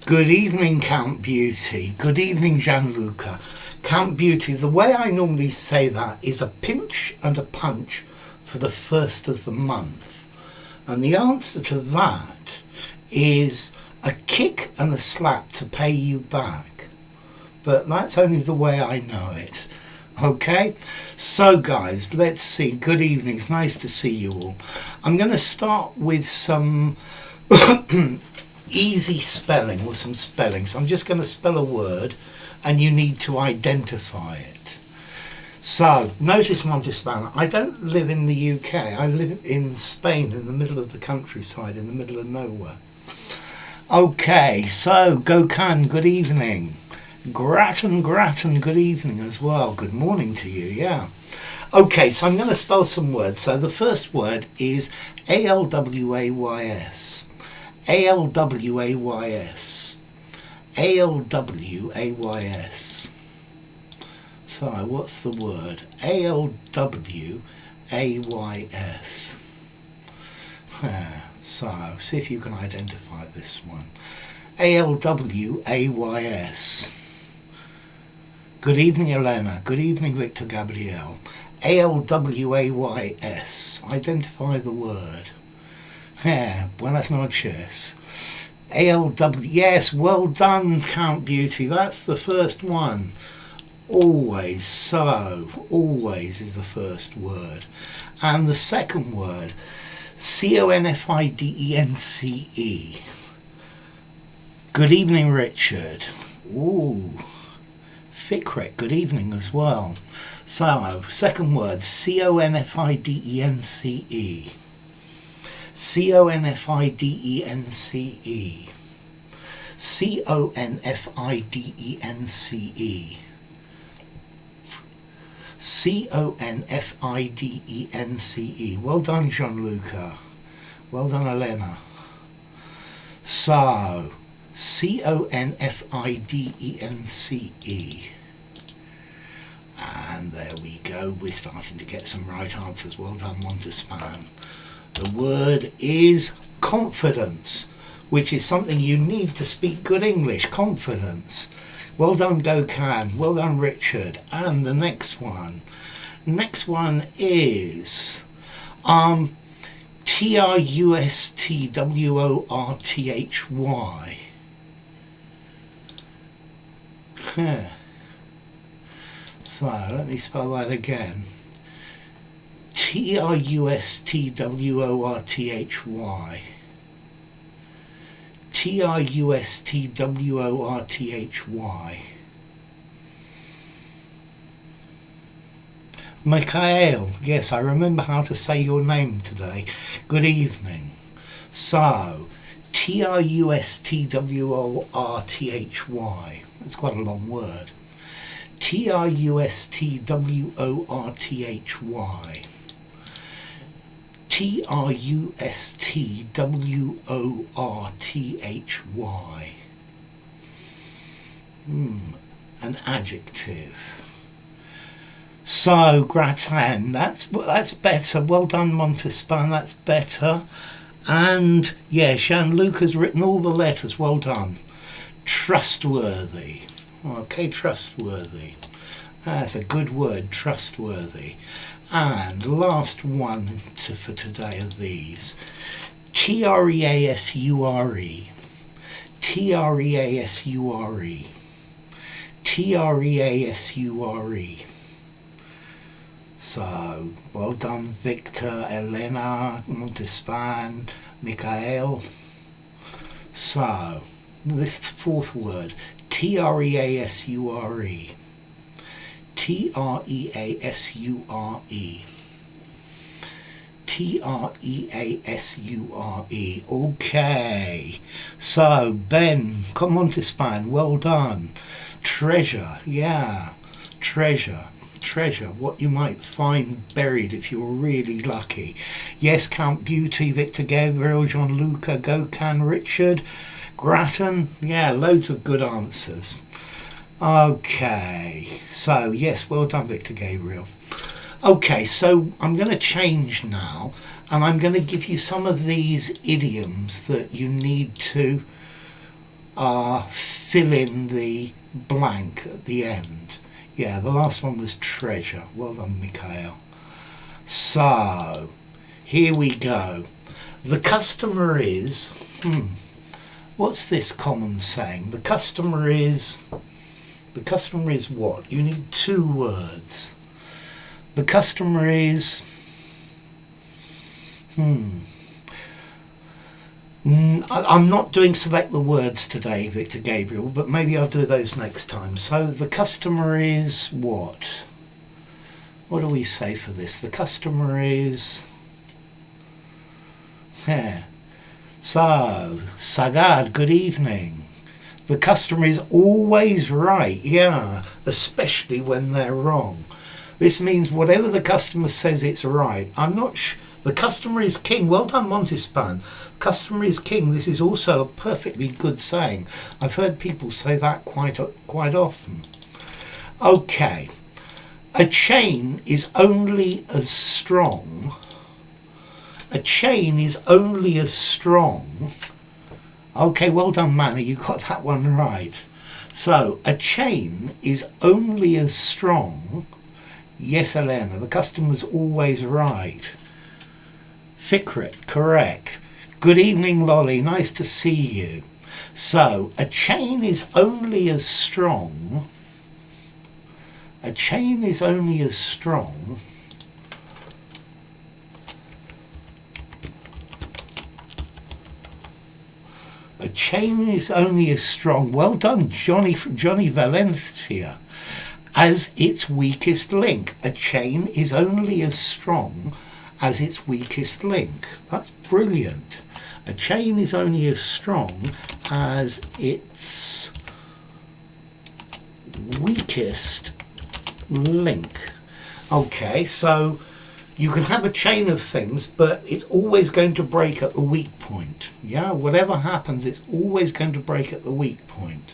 Good evening, Count Beauty. Good evening, Gianluca. Count Beauty, the way I normally say that is a pinch and a punch for the first of the month. And the answer to that is a kick and a slap to pay you back. But that's only the way I know it. Okay? So guys, let's see. Good evening. It's nice to see you all. I'm going to start with some easy spelling or some spelling. So I'm just going to spell a word and you need to identify it. So notice Montespan, I don't live in the UK. I live in Spain, in the middle of the countryside, in the middle of nowhere. Okay, so Gokhan, good evening. Grattan, good evening as well. Good morning to you, yeah. Okay, so I'm going to spell some words. So the first word is A-L-W-A-Y-S. A-L-W-A-Y-S. A-L-W-A-Y-S. So what's the word? A-L-W-A-Y-S. So see if you can identify this one. A-L-W-A-Y-S. Good evening, Elena. Good evening, Victor Gabriel. A-L-W-A-Y-S. Identify the word. Buenas noches. A-L-W. Yes, well done, Count Beauty. That's the first one. Always. So, always is the first word. And the second word, C-O-N-F-I-D-E-N-C-E. Good evening, Richard. Ooh. Fikret, good evening as well. So, second word, C-O-N-F-I-D-E-N-C-E. C-O-N-F-I-D-E-N-C-E. C-O-N-F-I-D-E-N-C-E. C-O-N-F-I-D-E-N-C-E. Well done, Gianluca. Well done, Elena. So, C-O-N-F-I-D-E-N-C-E. And there we go. We're starting to get some right answers. Well done, Montespan. The word is confidence, which is something you need to speak good English. Confidence. Well done, Gokhan. Well done, Richard. And the next one. Next one is T-R-U-S-T-W-O-R-T-H-Y. So let me spell that again. T-R-U-S-T-W-O-R-T-H-Y. T-R-U-S-T-W-O-R-T-H-Y. Michael, yes, I remember how to say your name today. Good evening. So, T-R-U-S-T-W-O-R-T-H-Y. That's quite a long word. T-R-U-S-T-W-O-R-T-H-Y. T-R-U-S-T-W-O-R-T-H-Y. An adjective. So, Grattan, that's better. Well done, Montespan, that's better. And, yeah, Gianluca's written all the letters. Well done. Trustworthy. Okay, trustworthy. That's a good word, trustworthy. And last one for today are these. T-R-E-A-S-U-R-E. T-R-E-A-S-U-R-E. T-R-E-A-S-U-R-E. So, well done, Victor, Elena, Montespan, Michael. So, this fourth word, T-R-E-A-S-U-R-E. T-R-E-A-S-U-R-E. T-R-E-A-S-U-R-E. Okay. So, Ben, come on to Span. Well done. Treasure. Yeah. Treasure. Treasure. What you might find buried if you're really lucky. Yes, Count Beauty, Victor Gabriel, Gianluca, Gokhan, Richard, Grattan. Yeah, loads of good answers. Okay, so yes, well done, Victor Gabriel. Okay, so I'm going to change now, and I'm going to give you some of these idioms that you need to fill in the blank at the end. Yeah, the last one was treasure. Well done, Mikhail. So, here we go. The customer is... what's this common saying? The customer is what? You need two words. The customer is... I'm not doing select the words today, Victor Gabriel, but maybe I'll do those next time. So the customer is what? What do we say for this? The customer is... yeah. So, Sagad, good evening. The customer is always right, yeah, especially when they're wrong. This means whatever the customer says, it's right. I'm not the customer is king. Well done, Montespan. Customer is king. This is also a perfectly good saying. I've heard people say that quite often. Okay. A chain is only as strong. A chain is only as strong. Okay, well done, Manny. You got that one right. So, a chain is only as strong. Yes, Elena, the customer's always right. Fikret, correct. Good evening, Lolly. Nice to see you. So, a chain is only as strong. A chain is only as strong. A chain is only as strong. Well done, Johnny Valencia. As its weakest link. A chain is only as strong as its weakest link. That's brilliant. A chain is only as strong as its weakest link. Okay, so you can have a chain of things, but it's always going to break at the weak point. Yeah, whatever happens, it's always going to break at the weak point.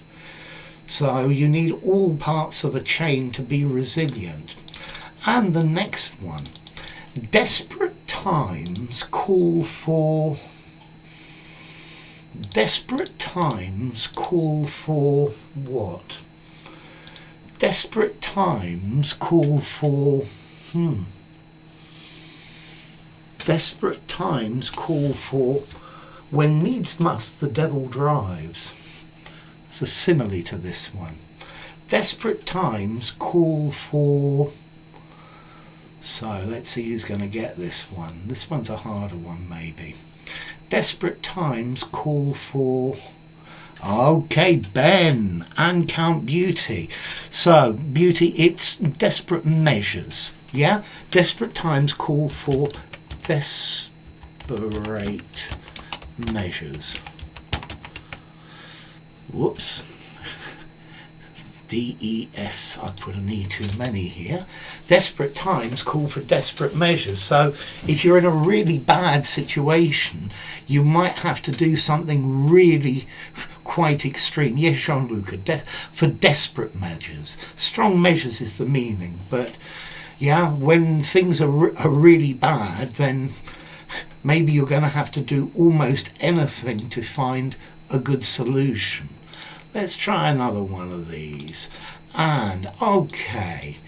So you need all parts of a chain to be resilient. And the next one. Desperate times call for... Desperate times call for what? Desperate times call for... Desperate times call for... When needs must, the devil drives. It's a simile to this one. Desperate times call for... So, let's see who's going to get this one. This one's a harder one, maybe. Desperate times call for... Okay, Ben and Count Beauty. So, Beauty, it's desperate measures. Yeah? Desperate times call for desperate measures. Whoops. D-E-S, I put an E too many here. Desperate times call for desperate measures. So if you're in a really bad situation, you might have to do something really quite extreme. Yes, Jean-Luc, for desperate measures. Strong measures is the meaning, but yeah, when things are really bad, then maybe you're going to have to do almost anything to find a good solution. Let's try another one of these. And, okay,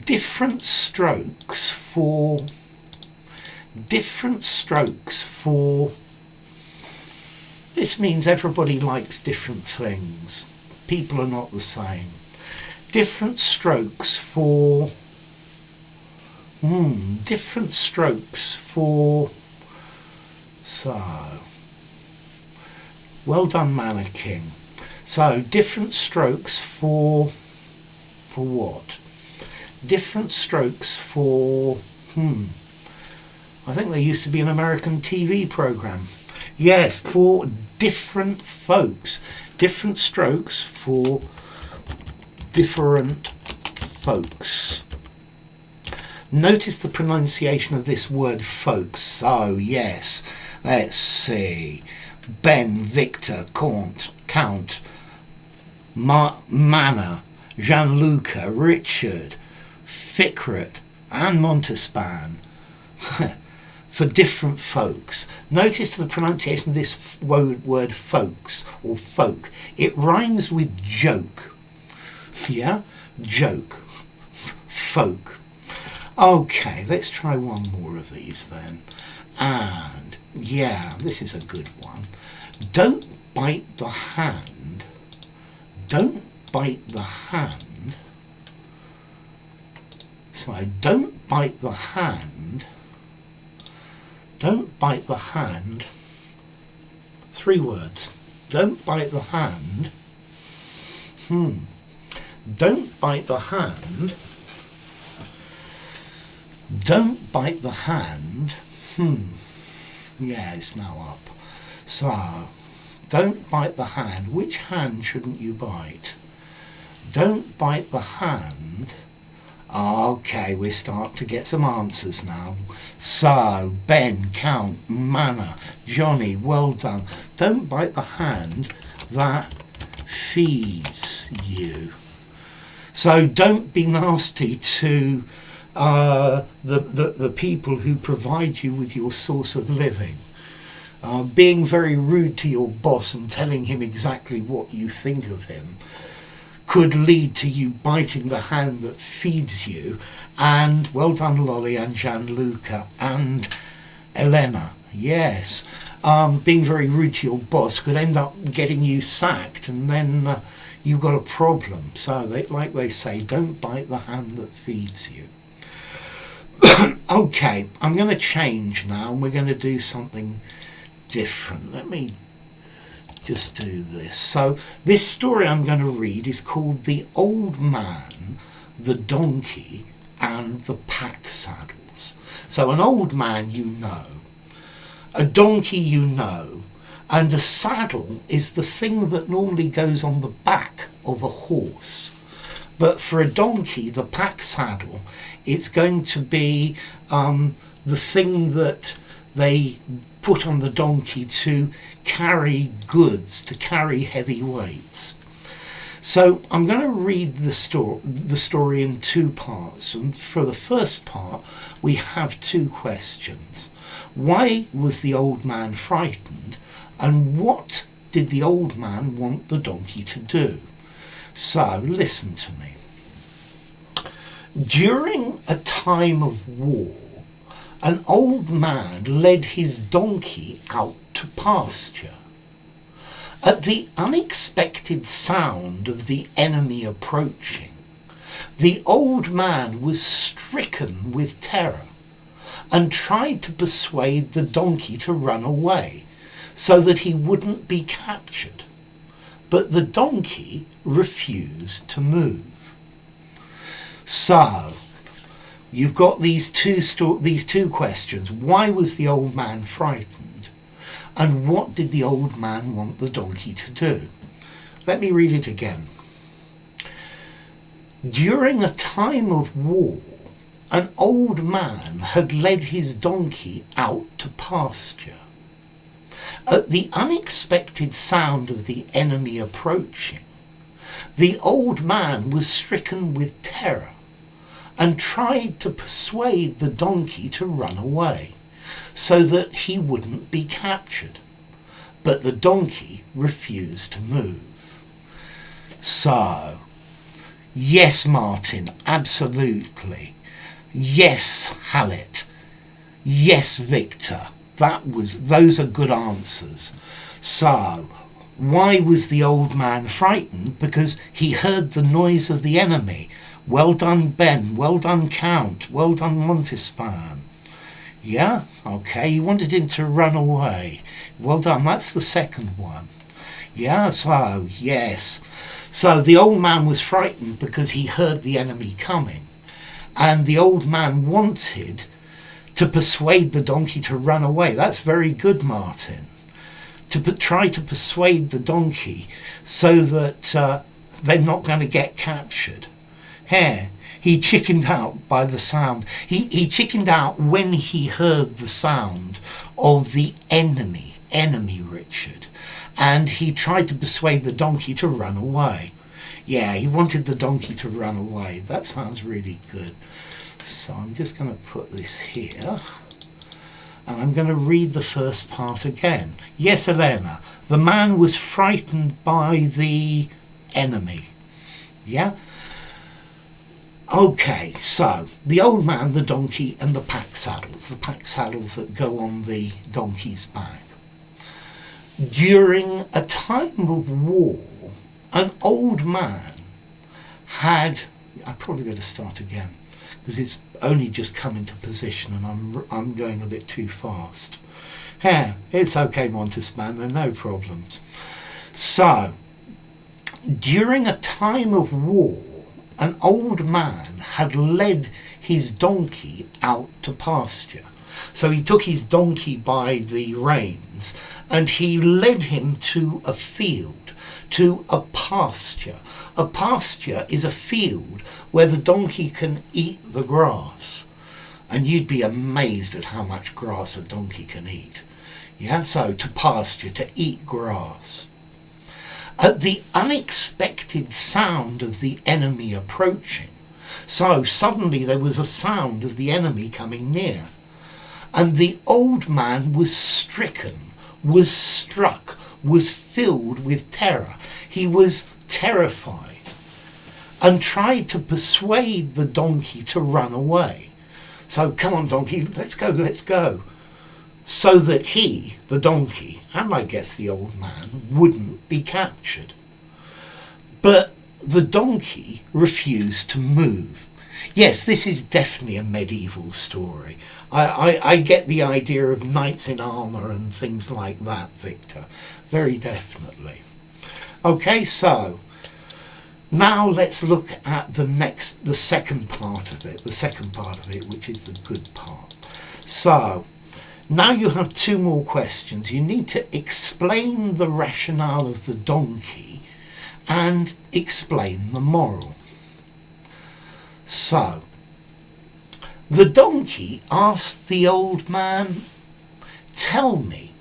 different strokes for... This means everybody likes different things. People are not the same. Different strokes for... different strokes for... So... Well done, Mannequin. So, different strokes for what? Different strokes for, I think there used to be an American TV program. Yes, for different folks. Different strokes for different folks. Notice the pronunciation of this word folks. So, yes, let's see. Ben, Victor, Count, Manna, Gianluca, Richard, Fikret, and Montespan. for different folks. Notice the pronunciation of this word folks or folk. It rhymes with joke. Yeah? Joke. Folk. Okay, let's try one more of these then. And, yeah, this is a good one. Don't bite the hand. Don't bite the hand. So don't bite the hand. Don't bite the hand. 3 words. Don't bite the hand. Don't bite the hand. Don't bite the hand. Yeah, it's now up. So, don't bite the hand. Which hand shouldn't you bite? Don't bite the hand. Okay, we're starting to get some answers now. So, Ben, Count, Manna, Johnny, well done. Don't bite the hand that feeds you. So don't be nasty to the people who provide you with your source of living. Being very rude to your boss and telling him exactly what you think of him could lead to you biting the hand that feeds you. And well done, Lolly and Gianluca and Elena. Yes, being very rude to your boss could end up getting you sacked, and then you've got a problem. So, like they say, don't bite the hand that feeds you. Okay, I'm going to change now, and we're going to do something different. Let me just do this. So this story I'm going to read is called The Old Man, the Donkey and the Pack Saddles. So an old man, you know, a donkey, you know, and a saddle is the thing that normally goes on the back of a horse. But for a donkey, the pack saddle, it's going to be the thing that they put on the donkey to carry goods, to carry heavy weights. So I'm going to read the story in 2 parts. And for the first part, we have 2 questions. Why was the old man frightened? And what did the old man want the donkey to do? So listen to me. During a time of war, an old man led his donkey out to pasture. At the unexpected sound of the enemy approaching, the old man was stricken with terror and tried to persuade the donkey to run away so that he wouldn't be captured. But the donkey refused to move. So, you've got these two questions. Why was the old man frightened? And what did the old man want the donkey to do? Let me read it again. During a time of war, an old man had led his donkey out to pasture. At the unexpected sound of the enemy approaching, the old man was stricken with terror and tried to persuade the donkey to run away so that he wouldn't be captured. But the donkey refused to move. So, yes, Martin, absolutely. Yes, Hallett. Yes, Victor. Those are good answers. So, why was the old man frightened? Because he heard the noise of the enemy. Well done, Ben. Well done, Count. Well done, Montespan. Yeah, okay, he wanted him to run away. Well done, that's the second one. Yeah, so, yes. So the old man was frightened because he heard the enemy coming. And the old man wanted to persuade the donkey to run away. That's very good, Martin. To try to persuade the donkey so that they're not going to get captured. Here, he chickened out by the sound. He chickened out when he heard the sound of the enemy Richard. And he tried to persuade the donkey to run away. Yeah, he wanted the donkey to run away. That sounds really good. So I'm just going to put this here. And I'm going to read the first part again. Yes, Elena, the man was frightened by the enemy. Yeah? Okay, so the old man, the donkey, and the pack saddles that go on the donkey's back. During a time of war, an old man had... I'm probably going to start again, because it's only just come into position and I'm going a bit too fast. Yeah, it's okay, Montespan, there are no problems. So, during a time of war, an old man had led his donkey out to pasture. So he took his donkey by the reins and he led him to a field, to a pasture. A pasture is a field where the donkey can eat the grass. And you'd be amazed at how much grass a donkey can eat. Yeah, so to pasture, to eat grass. At the unexpected sound of the enemy approaching, so suddenly there was a sound of the enemy coming near, and the old man was stricken, was struck, was filled with terror. He was terrified and tried to persuade the donkey to run away. So, come on, donkey, let's go. So that he, the donkey, and I guess the old man, wouldn't be captured. But the donkey refused to move. Yes, this is definitely a medieval story. I get the idea of knights in armour and things like that, Victor. Very definitely. Okay, so now let's look at the second part of it, which is the good part. So, now you have two more questions. You need to explain the rationale of the donkey and explain the moral. So, the donkey asked the old man, "Tell me,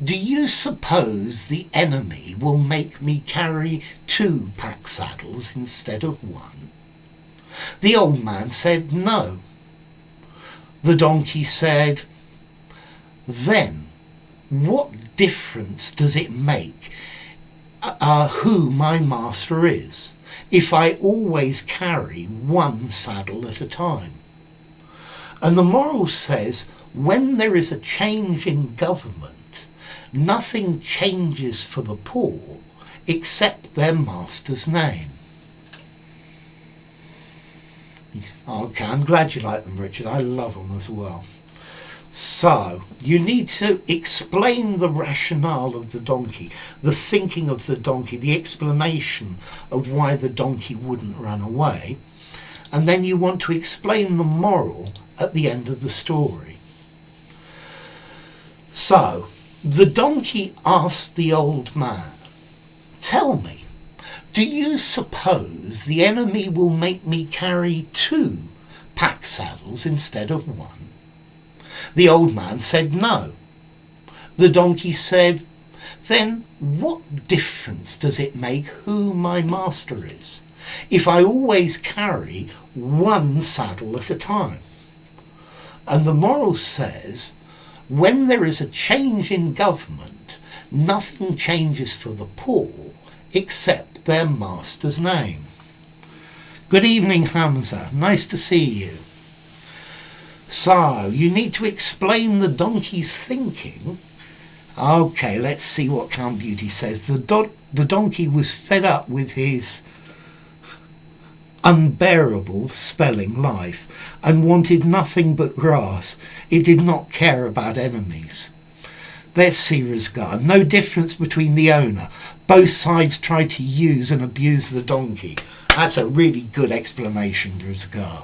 do you suppose the enemy will make me carry 2 pack saddles instead of 1? The old man said no. The donkey said, "Then what difference does it make who my master is if I always carry 1 saddle at a time?" And the moral says, when there is a change in government, nothing changes for the poor except their master's name. Okay, I'm glad you like them, Richard. I love them as well. So, you need to explain the rationale of the donkey, the thinking of the donkey, the explanation of why the donkey wouldn't run away, and then you want to explain the moral at the end of the story. So, the donkey asked the old man, "Tell me, do you suppose the enemy will make me carry 2 pack saddles instead of 1? The old man said no. The donkey said, "Then what difference does it make who my master is if I always carry 1 saddle at a time?" And the moral says, when there is a change in government, nothing changes for the poor except their master's name. Good evening, Hamza. Nice to see you. So, you need to explain the donkey's thinking. Okay, let's see what Count Beauty says. The donkey was fed up with his unbearable spelling life and wanted nothing but grass. It did not care about enemies. Let's see, Rizgar. No difference between the owner. Both sides tried to use and abuse the donkey. That's a really good explanation, Rizgar.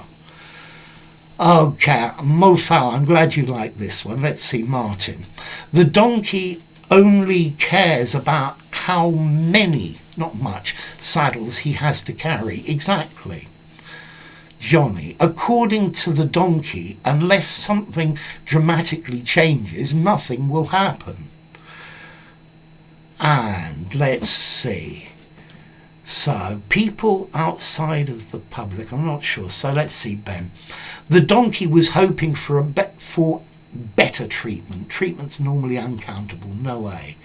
Okay, Mofal, I'm glad you like this one. Let's see, Martin. The donkey only cares about how many, not much, saddles he has to carry. Exactly. Johnny, according to the donkey, unless something dramatically changes, nothing will happen. And let's see. So, people outside of the public, I'm not sure. So let's see, Ben. The donkey was hoping for better treatment. Treatment's normally uncountable, no way.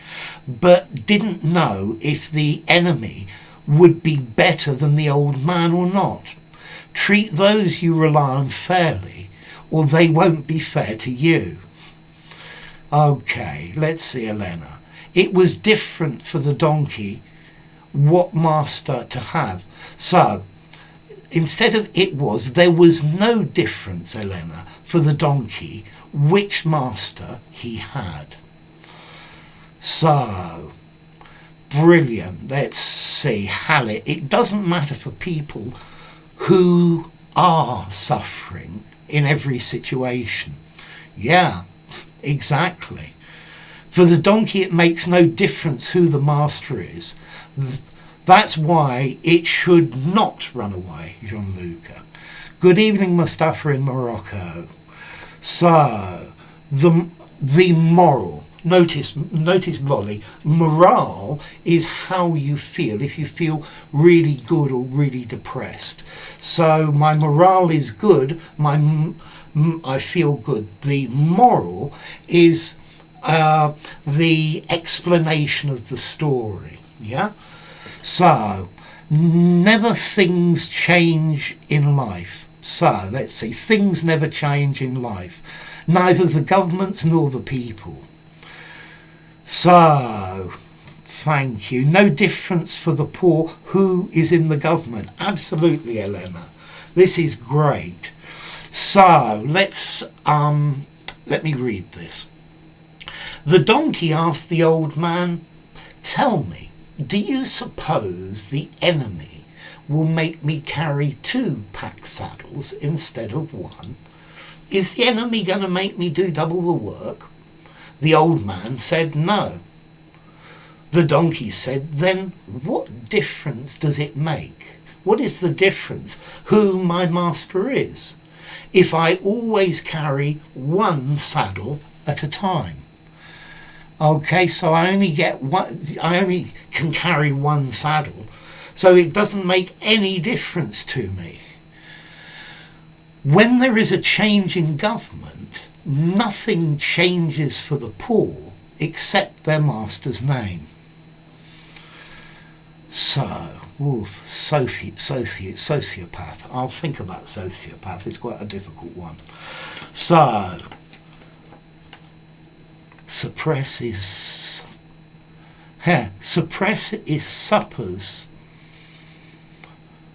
But didn't know if the enemy would be better than the old man or not. Treat those you rely on fairly, or they won't be fair to you. Okay, let's see, Elena. It was different for the donkey what master to have. So, instead of it was, there was no difference, Elena, for the donkey which master he had. So, brilliant. Let's see, Hallet. It doesn't matter for people who are suffering in every situation. Yeah, exactly. For the donkey, it makes no difference who the master is. That's why it should not run away, Gianluca. Good evening, Mustafa in Morocco. So, the moral. Notice, Volley, morale is how you feel, if you feel really good or really depressed. So my morale is good, I feel good. The moral is the explanation of the story, yeah? So, never things change in life. So, let's see, things never change in life. Neither the governments nor the people. So, thank you. No difference for the poor who is in the government. Absolutely, Elena. This is great. So, let me read this. The donkey asked the old man, "Tell me, do you suppose the enemy will make me carry 2 pack saddles instead of 1? Is the enemy going to make me do double the work?" The old man said no. The donkey said, "Then what difference does it make? What is the difference who my master is, if I always carry 1 saddle at a time?" Okay, so I only can carry 1 saddle, so it doesn't make any difference to me. When there is a change in government, nothing changes for the poor except their master's name. So, sociopath. I'll think about sociopath. It's quite a difficult one. So, suppress is suppers.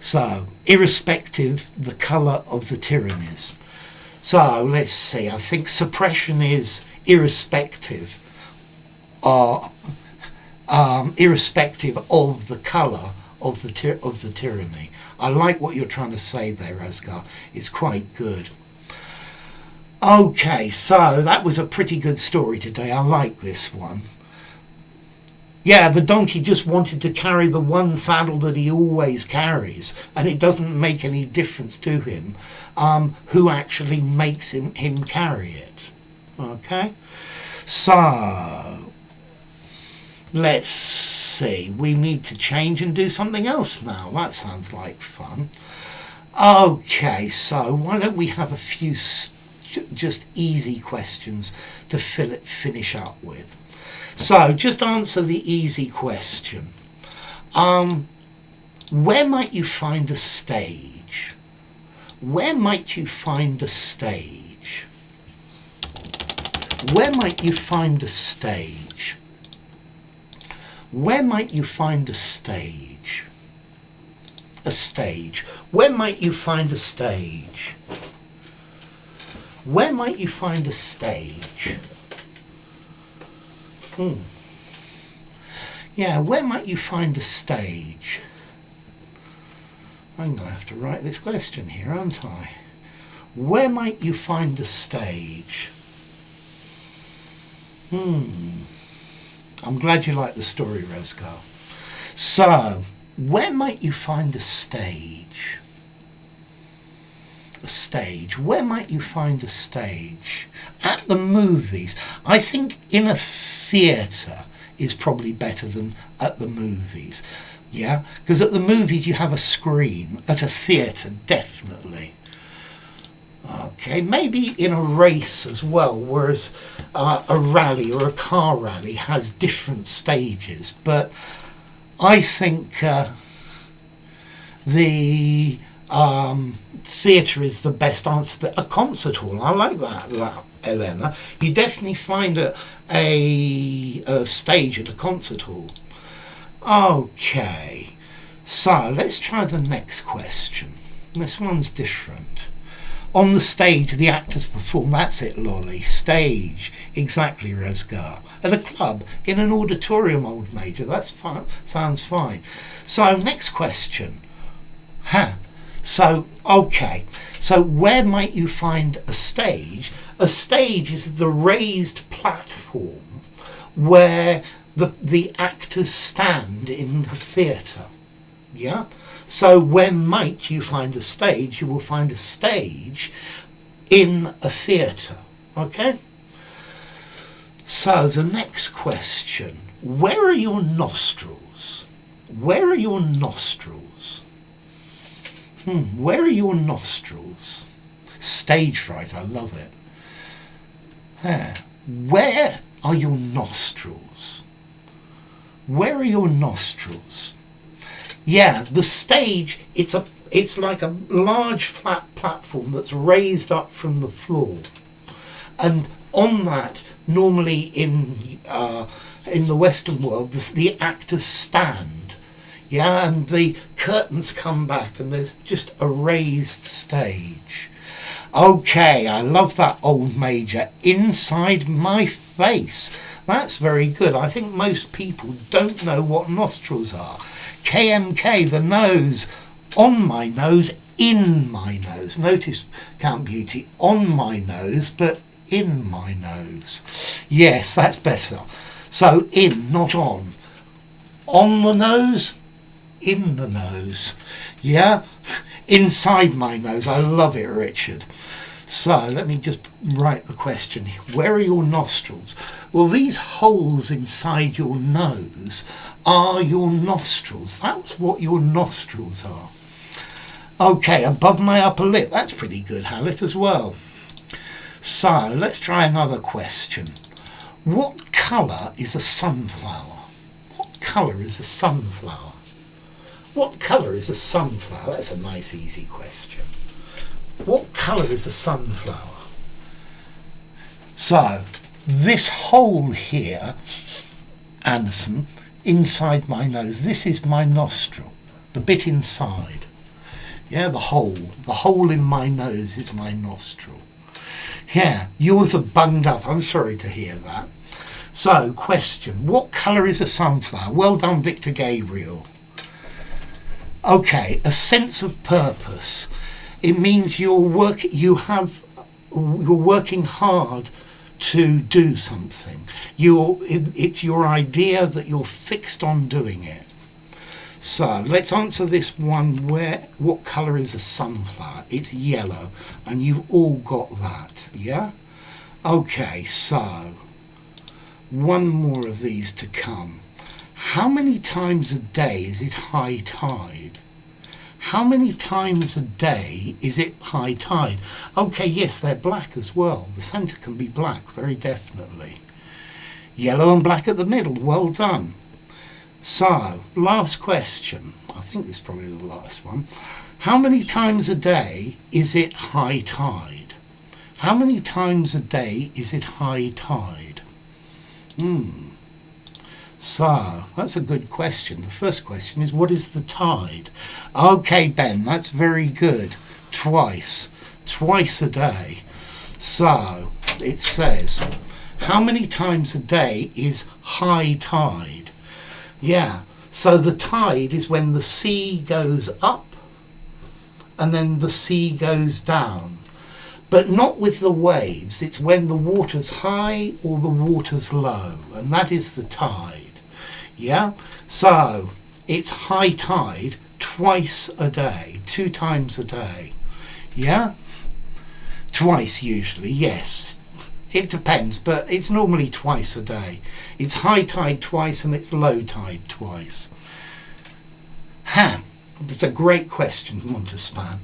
So, irrespective the colour of the tyrannies. So, let's see, I think suppression is irrespective of the colour of the tyranny. I like what you're trying to say there, Asgar. It's quite good. Okay, so that was a pretty good story today. I like this one. Yeah, the donkey just wanted to carry the 1 saddle that he always carries, and it doesn't make any difference to him who actually makes him carry it. Okay? So, let's see. We need to change and do something else now. That sounds like fun. Okay, so why don't we have a few just easy questions to finish up with. So, just answer the easy question. Where might you find a stage? Where might you find a stage? Where might you find a stage? Where might you find a stage? A stage. Where might you find a stage? Where might you find a stage? Yeah, where might you find a stage? I'm going to have to write this question here, aren't I? Where might you find a stage? I'm glad you like the story, Rezgar. So, where might you find a stage? A stage. Where might you find a stage? At the movies. I think in a theatre is probably better than at the movies. Yeah? Because at the movies you have a screen. At a theatre, definitely. Okay, maybe in a race as well, whereas a rally or a car rally has different stages. But I think the theatre is the best answer. A concert hall, I like that, Elena. You definitely find a stage at a concert hall. Okay, so let's try the next question. This one's different. On the stage, the actors perform. That's it, Lolly. Stage. Exactly, Resgar. At a club, in an auditorium, old major. That's fine. Sounds fine. So, next question. So, okay. So, where might you find a stage? A stage is the raised platform where the actors stand in the theatre. Yeah? So where might you find a stage? You will find a stage in a theatre. Okay? So the next question. Where are your nostrils? Where are your nostrils? Where are your nostrils? Stage fright, I love it. Where are your nostrils? Where are your nostrils? Yeah, the stage, it's like a large flat platform that's raised up from the floor. And on that, normally in the Western world, the actors stand. Yeah, and the curtains come back and there's just a raised stage. Okay, I love that, old major. Inside my face. That's very good. I think most people don't know what nostrils are. KMK, the nose. On my nose, in my nose. Notice, Count Beauty, on my nose, but in my nose. Yes, that's better. So in, not on. On the nose, in the nose. Yeah? Inside my nose. I love it, Richard. So let me just write the question. Where are your nostrils? Well, these holes inside your nose are your nostrils. That's what your nostrils are. Okay, above my upper lip. That's pretty good, Hallett, as well. So let's try another question. What colour is a sunflower? What colour is a sunflower? What colour is a sunflower? That's a nice, easy question. What colour is a sunflower? So, this hole here, Anderson, inside my nose, this is my nostril, the bit inside. Yeah, the hole in my nose is my nostril. Yeah, yours are bunged up. I'm sorry to hear that. So, question, what colour is a sunflower? Well done, Victor Gabriel. Okay, a sense of purpose. It means you're working hard to do something. It's your idea that you're fixed on doing it. So let's answer this one. What colour is a sunflower? It's yellow, and you've all got that. Yeah. Okay. So one more of these to come. How many times a day is it high tide? How many times a day is it high tide? Okay, yes, they're black as well. The centre can be black, very definitely. Yellow and black at the middle, well done. So, last question. I think this is probably the last one. How many times a day is it high tide? How many times a day is it high tide? So, that's a good question. The first question is, what is the tide? Okay, Ben, that's very good. Twice a day. So, it says, how many times a day is high tide? Yeah, so the tide is when the sea goes up and then the sea goes down. But not with the waves. It's when the water's high or the water's low, and that is the tide. Yeah, so it's high tide twice a day, 2 times a day. Yeah, twice usually, yes. It depends, but it's normally twice a day. It's high tide twice and it's low tide twice. That's a great question, Montespan.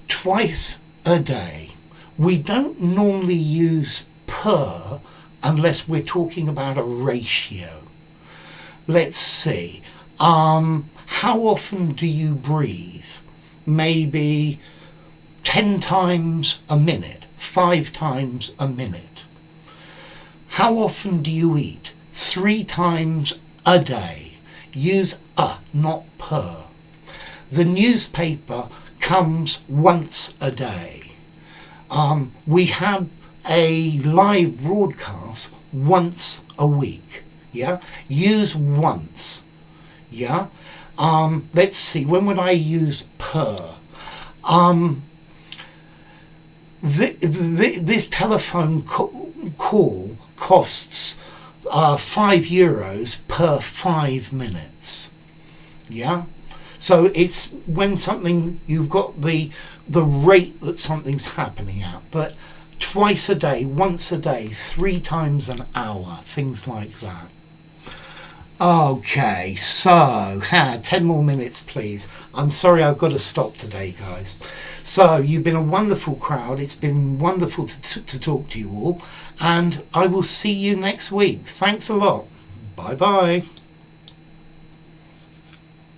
Twice a day. We don't normally use per unless we're talking about a ratio. Let's see. How often do you breathe? Maybe 10 times a minute, 5 times a minute. How often do you eat? 3 times a day. Use a, not per. The newspaper comes once a day. We have a live broadcast once a week. Yeah, use once. Yeah. Let's see, when would I use per? This telephone call costs €5 per 5 minutes. Yeah. So it's when something, you've got the rate that something's happening at, but twice a day, once a day, 3 times an hour, things like that. Okay, so 10 more minutes please. I'm sorry I've got to stop today, guys. So you've been a wonderful crowd. It's been wonderful to talk to you all, and I will see you next week. Thanks a lot. Bye bye.